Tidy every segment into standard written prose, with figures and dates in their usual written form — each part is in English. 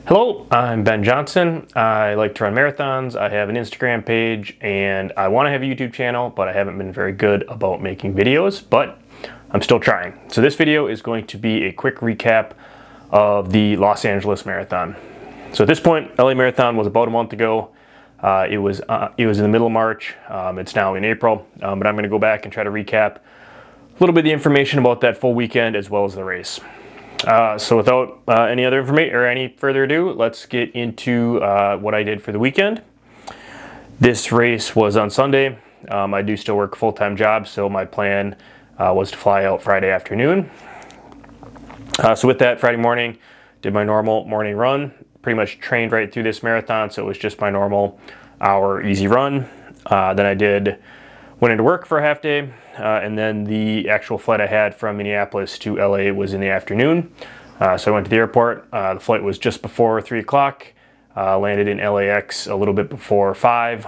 Hello, I'm Ben Johnson. I like to run marathons. I have an Instagram page and I want to have a YouTube channel, but I haven't been very good about making videos, but I'm still trying. So this video is going to be a quick recap of the Los Angeles Marathon. So at this point, LA Marathon was about a month ago. It was in the middle of March. It's now in April, but I'm going to go back and try to recap a little bit of the information about that full weekend as well as the race. So without any other information or any further ado, let's get into what I did for the weekend. This race was on Sunday. I do still work a full-time job, so my plan was to fly out Friday afternoon. So with that, Friday morning, did my normal morning run. Pretty much trained right through this marathon, so it was just my normal hour easy run. Then I went into work for a half day, and then the actual flight I had from Minneapolis to LA was in the afternoon. So I went to the airport. The flight was just before 3 o'clock. Landed in LAX a little bit before 5.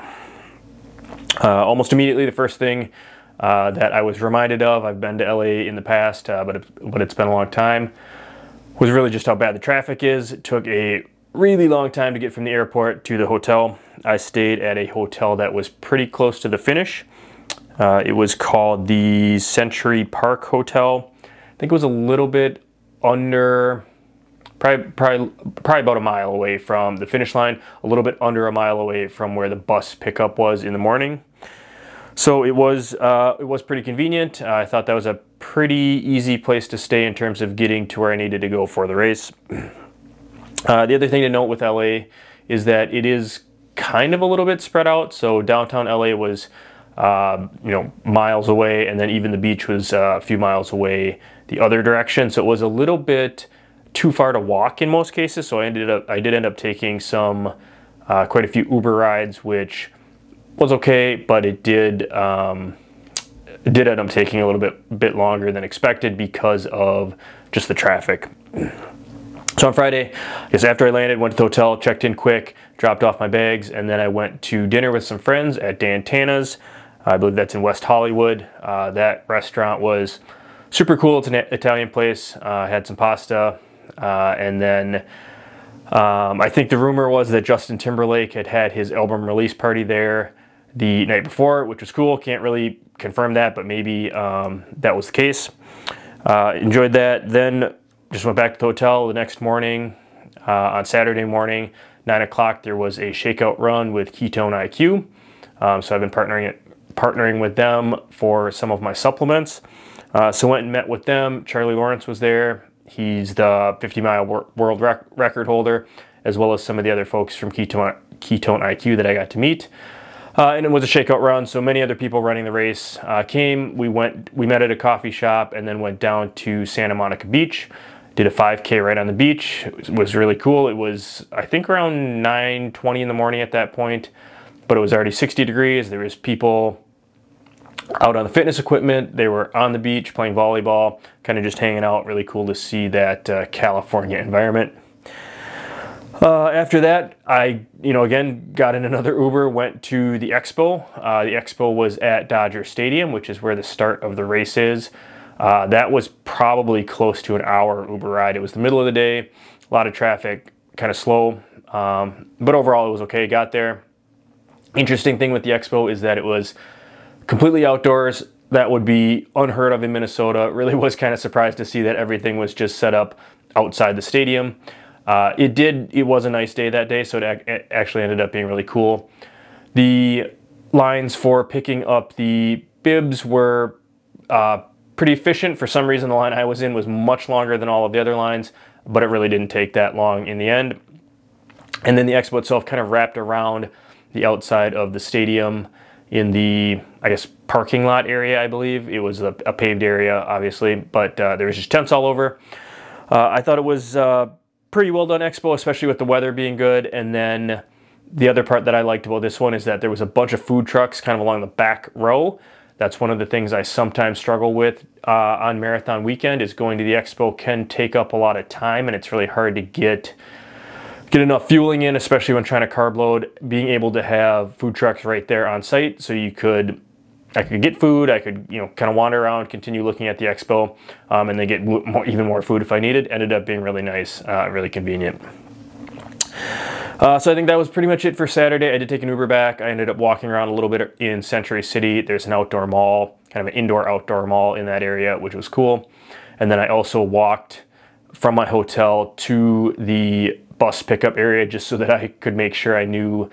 Almost immediately, the first thing that I was reminded of, I've been to LA in the past, but it's been a long time, was really just how bad the traffic is. It took a really long time to get from the airport to the hotel. I stayed at a hotel that was pretty close to the finish. It was called the Century Park Hotel. I think it was a little bit under, probably about a mile away from the finish line, a little bit under a mile away from where the bus pickup was in the morning. So it was pretty convenient. I thought that was a pretty easy place to stay in terms of getting to where I needed to go for the race. The other thing to note with LA is that it is kind of a little bit spread out. So downtown LA was miles away, and then even the beach was a few miles away the other direction. So it was a little bit too far to walk in most cases. So I did end up taking quite a few Uber rides, which was okay, but it did end up taking a little bit longer than expected because of just the traffic. So on Friday, I guess after I landed, went to the hotel, checked in quick, dropped off my bags, and then I went to dinner with some friends at Dan Tanas. I believe that's in West Hollywood. That restaurant was super cool. It's an Italian place. Had some pasta. And then I think the rumor was that Justin Timberlake had his album release party there the night before, which was cool. Can't really confirm that, but maybe that was the case. Enjoyed that. Then just went back to the hotel the next morning. On Saturday morning, 9 o'clock, there was a shakeout run with Ketone IQ. So I've been partnering with them for some of my supplements. So went and met with them. Charlie Lawrence was there. He's the 50-mile world record holder, as well as some of the other folks from Ketone IQ that I got to meet. And it was a shakeout run, so many other people running the race came. We met at a coffee shop and then went down to Santa Monica Beach. Did a 5K right on the beach. It was really cool. It was, I think, around 9:20 in the morning at that point, but it was already 60 degrees. There was people out on the fitness equipment. They were on the beach playing volleyball, kind of just hanging out. Really cool to see that California environment. After that, I, again, got in another Uber, went to the expo. The expo was at Dodger Stadium, which is where the start of the race is. That was probably close to an hour Uber ride. It was the middle of the day, a lot of traffic, kind of slow, but overall it was okay. Got there. Interesting thing with the expo is that it was completely outdoors. That would be unheard of in Minnesota. Really was kind of surprised to see that everything was just set up outside the stadium. It was a nice day that day, so it actually ended up being really cool. The lines for picking up the bibs were pretty efficient. For some reason, the line I was in was much longer than all of the other lines, but it really didn't take that long in the end. And then the expo itself kind of wrapped around the outside of the stadium in the, I guess, parking lot area, I believe. It was a paved area, obviously, but there was just tents all over. I thought it was pretty well done expo, especially with the weather being good. And then the other part that I liked about this one is that there was a bunch of food trucks kind of along the back row. That's one of the things I sometimes struggle with on marathon weekend, is going to the expo can take up a lot of time, and it's really hard to get enough fueling in, especially when trying to carb load. Being able to have food trucks right there on site, so I could get food, I could kind of wander around, continue looking at the expo, and then get even more food if I needed, ended up being really nice, really convenient. So I think that was pretty much it for Saturday. I did take an Uber back. I ended up walking around a little bit in Century City. There's an outdoor mall, kind of an indoor-outdoor mall in that area, which was cool. And then I also walked from my hotel to the bus pickup area just so that I could make sure I knew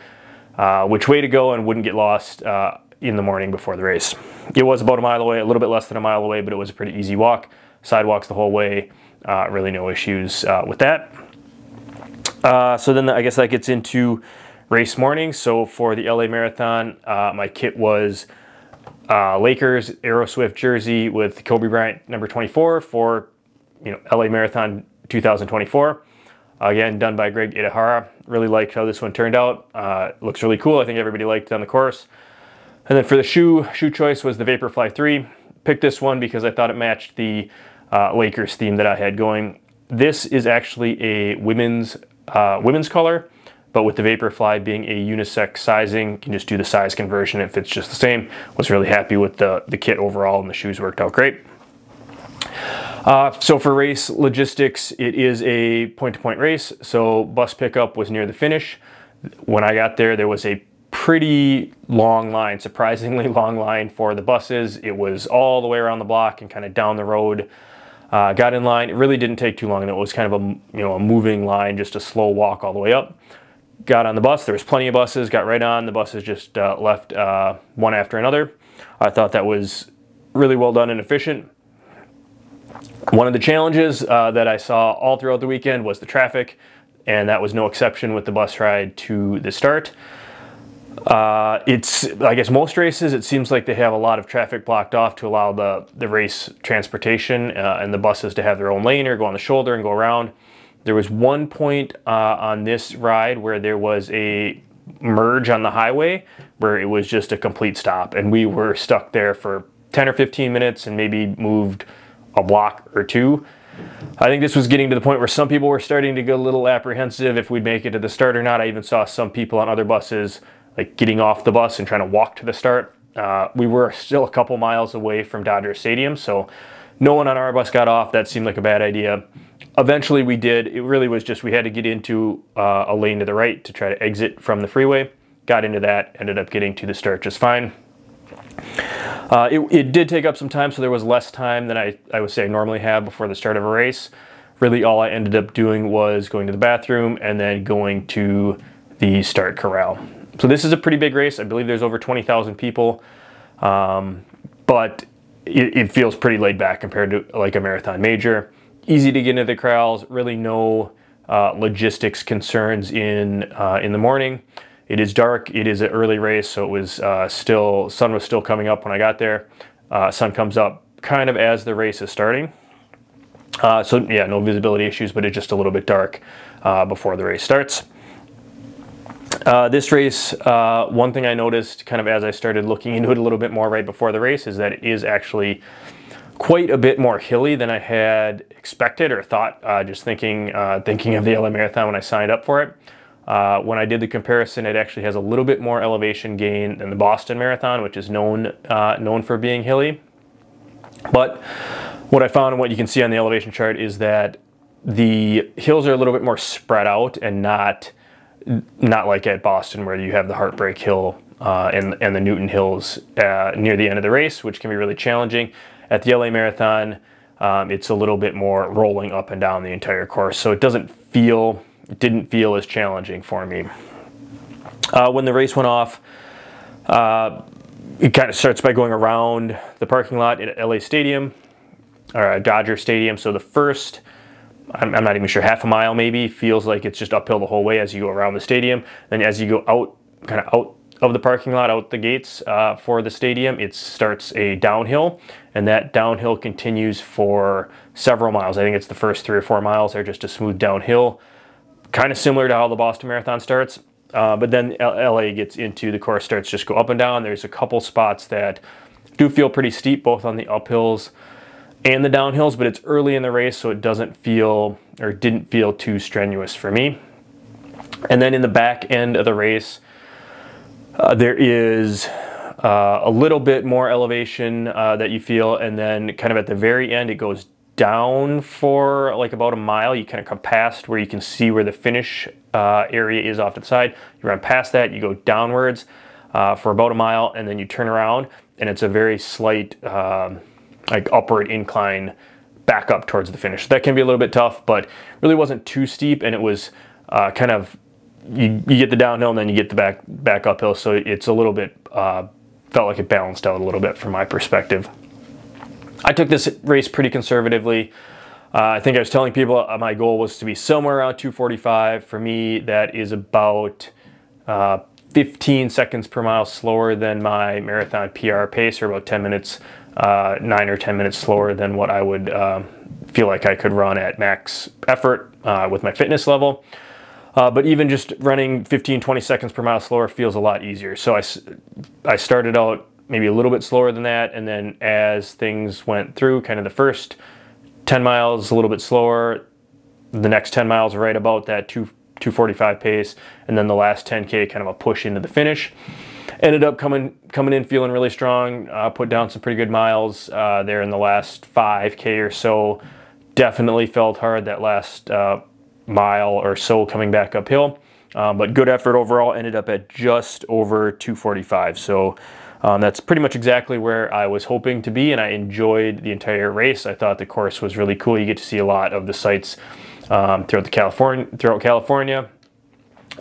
which way to go and wouldn't get lost in the morning before the race. It was about a mile away, a little bit less than a mile away, but it was a pretty easy walk. Sidewalks the whole way, really no issues with that. So then I guess that gets into race morning. So for the LA Marathon, my kit was Lakers Aeroswift jersey with Kobe Bryant number 24 for LA Marathon 2024. Again, done by Greg Itahara. Really liked how this one turned out. Looks really cool. I think everybody liked it on the course. And then for the shoe choice was the Vaporfly 3. Picked this one because I thought it matched the Lakers theme that I had going. This is actually a women's color, but with the Vaporfly being a unisex sizing, you can just do the size conversion. It fits just the same. Was really happy with the kit overall, and the shoes worked out great. So for race logistics, it is a point-to-point race. So bus pickup was near the finish. When I got there, there was a pretty long line, surprisingly long line for the buses. It was all the way around the block and kind of down the road. Got in line. It really didn't take too long, and it was kind of a moving line, just a slow walk all the way up. Got on the bus. There was plenty of buses. Got right on. The buses just left one after another. I thought that was really well done and efficient. One of the challenges that I saw all throughout the weekend was the traffic, and that was no exception with the bus ride to the start. It's, I guess most races, it seems like they have a lot of traffic blocked off to allow the race transportation and the buses to have their own lane or go on the shoulder and go around. There was one point on this ride where there was a merge on the highway where it was just a complete stop, and we were stuck there for 10 or 15 minutes and maybe moved a block or two. I think this was getting to the point where some people were starting to get a little apprehensive if we'd make it to the start or not. I even saw some people on other buses like getting off the bus and trying to walk to the start. We were still a couple miles away from Dodger Stadium, so no one on our bus got off. That seemed like a bad idea. Eventually we did. It really was just we had to get into a lane to the right to try to exit from the freeway. Got into that, ended up getting to the start just fine. It did take up some time, so there was less time than I would say I normally have before the start of a race. Really all I ended up doing was going to the bathroom and then going to the start corral. So this is a pretty big race. I believe there's over 20,000 people, but it feels pretty laid back compared to like a marathon major. Easy to get into the corrals, really no logistics concerns in the morning. It is dark, it is an early race, so it was sun was still coming up when I got there. Sun comes up kind of as the race is starting. So yeah, no visibility issues, but it's just a little bit dark before the race starts. This race, one thing I noticed kind of as I started looking into it a little bit more right before the race is that it is actually quite a bit more hilly than I had expected or thought, just thinking of the LA Marathon when I signed up for it. When I did the comparison, it actually has a little bit more elevation gain than the Boston Marathon, which is known for being hilly. But what I found and what you can see on the elevation chart is that the hills are a little bit more spread out and not like at Boston where you have the Heartbreak Hill and the Newton Hills near the end of the race, which can be really challenging. At the LA Marathon, it's a little bit more rolling up and down the entire course, so it didn't feel as challenging for me. When the race went off, it kind of starts by going around the parking lot at LA Stadium, or Dodger Stadium. So the first, I'm not even sure, half a mile maybe, feels like it's just uphill the whole way as you go around the stadium. Then as you go out of the parking lot, out the gates for the stadium, it starts a downhill, and that downhill continues for several miles. I think it's the first 3 or 4 miles are just a smooth downhill, kind of similar to how the Boston Marathon starts. But then LA gets into the course, starts just go up and down. There's a couple spots that do feel pretty steep, both on the uphills and the downhills, but it's early in the race, so it didn't feel too strenuous for me. And then in the back end of the race, there is a little bit more elevation that you feel, and then kind of at the very end, it goes down for like about a mile. You kind of come past where you can see where the finish area is off to the side. You run past that, you go downwards for about a mile, and then you turn around, and it's a very slight like upward incline back up towards the finish. That can be a little bit tough, but really wasn't too steep, and it was kind of, you get the downhill and then you get the back uphill, so it's a little bit, felt like it balanced out a little bit from my perspective. I took this race pretty conservatively. I think I was telling people my goal was to be somewhere around 2:45. For me, that is about 15 seconds per mile slower than my marathon PR pace, or about 10 minutes, 9 or 10 minutes slower than what I would feel like I could run at max effort with my fitness level. But even just running 15-20 seconds per mile slower feels a lot easier. So I started out maybe a little bit slower than that, and then as things went through, kind of the first 10 miles a little bit slower, the next 10 miles right about that 2:45 pace, and then the last 10K kind of a push into the finish. Ended up coming in feeling really strong, put down some pretty good miles there in the last 5K or so. Definitely felt hard that last mile or so coming back uphill, but good effort overall. Ended up at just over 2:45, so that's pretty much exactly where I was hoping to be, and I enjoyed the entire race. I thought the course was really cool. You get to see a lot of the sights throughout California,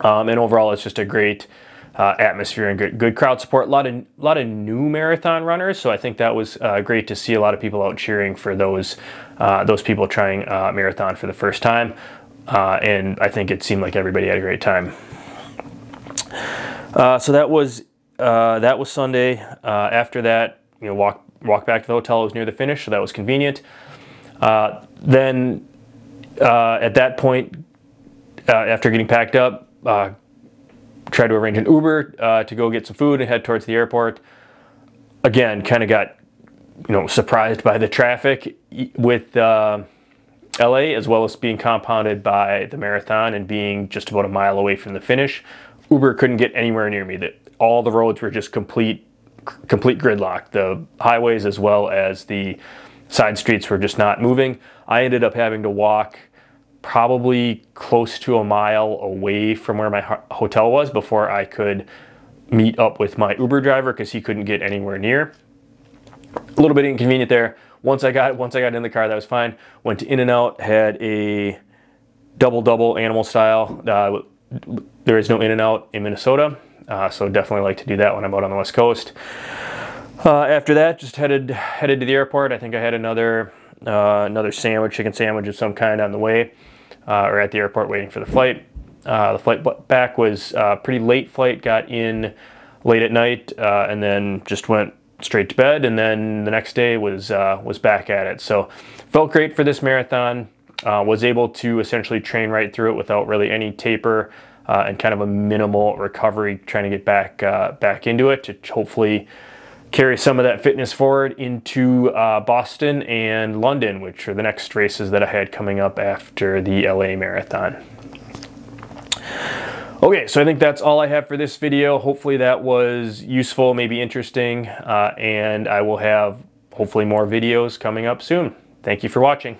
and overall it's just a great atmosphere and good crowd support. A lot of new marathon runners, so I think that was great to see a lot of people out cheering for those people trying marathon for the first time, and I think it seemed like everybody had a great time. So that was Sunday. After that, walk back to the hotel. It was near the finish, so that was convenient. Then at that point, after getting packed up, tried to arrange an Uber to go get some food and head towards the airport. Again, kind of got surprised by the traffic with LA, as well as being compounded by the marathon and being just about a mile away from the finish. Uber couldn't get anywhere near me. All the roads were just complete gridlock. The highways as well as the side streets were just not moving. I ended up having to walk probably close to a mile away from where my hotel was before I could meet up with my Uber driver, because he couldn't get anywhere near. A little bit inconvenient there. Once I got in the car, that was fine. Went to In-N-Out, had a double animal style. There is no In-N-Out in Minnesota, so definitely like to do that when I'm out on the West Coast. After that, just headed to the airport. I think I had another chicken sandwich of some kind on the way, or at the airport waiting for the flight. The flight back was a pretty late flight, got in late at night, and then just went straight to bed, and then the next day was back at it. So felt great for this marathon. Was able to essentially train right through it without really any taper, and kind of a minimal recovery, trying to get back into it to hopefully carry some of that fitness forward into Boston and London, which are the next races that I had coming up after the LA Marathon. Okay, so I think that's all I have for this video. Hopefully that was useful, maybe interesting, and I will have hopefully more videos coming up soon. Thank you for watching.